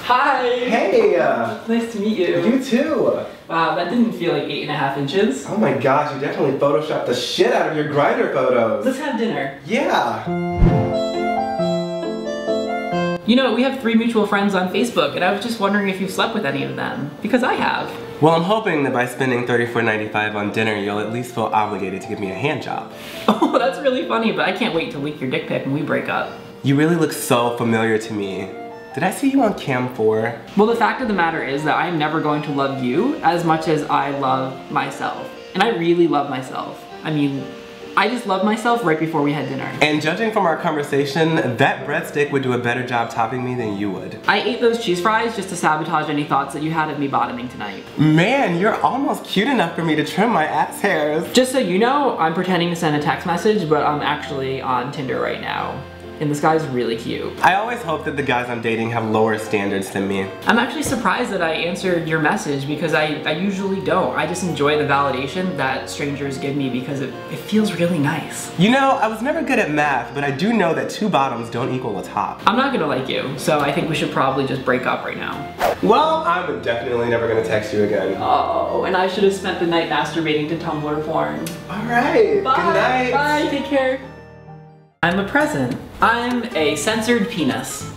Hi! Hey! Nice to meet you. You too! Wow, that didn't feel like 8.5 inches. Oh my gosh, you definitely photoshopped the shit out of your Grindr photos. Let's have dinner. Yeah! You know, we have 3 mutual friends on Facebook, and I was just wondering if you've slept with any of them. Because I have. Well, I'm hoping that by spending $34.95 on dinner, you'll at least feel obligated to give me a hand job. Oh, that's really funny, but I can't wait to leak your dick pic when we break up. You really look so familiar to me. Did I see you on Cam 4? Well, the fact of the matter is that I'm never going to love you as much as I love myself. And I really love myself. I mean, I just loved myself right before we had dinner. And judging from our conversation, that breadstick would do a better job topping me than you would. I ate those cheese fries just to sabotage any thoughts that you had of me bottoming tonight. Man, you're almost cute enough for me to trim my ass hairs. Just so you know, I'm pretending to send a text message, but I'm actually on Tinder right now. And this guy's really cute. I always hope that the guys I'm dating have lower standards than me. I'm actually surprised that I answered your message because I usually don't. I just enjoy the validation that strangers give me because it feels really nice. You know, I was never good at math, but I do know that 2 bottoms don't equal a top. I'm not gonna like you, so I think we should probably just break up right now. Well, I'm definitely never gonna text you again. Oh, and I should have spent the night masturbating to Tumblr porn. Alright, good night. Bye, take care. I'm a present. I'm a censored penis.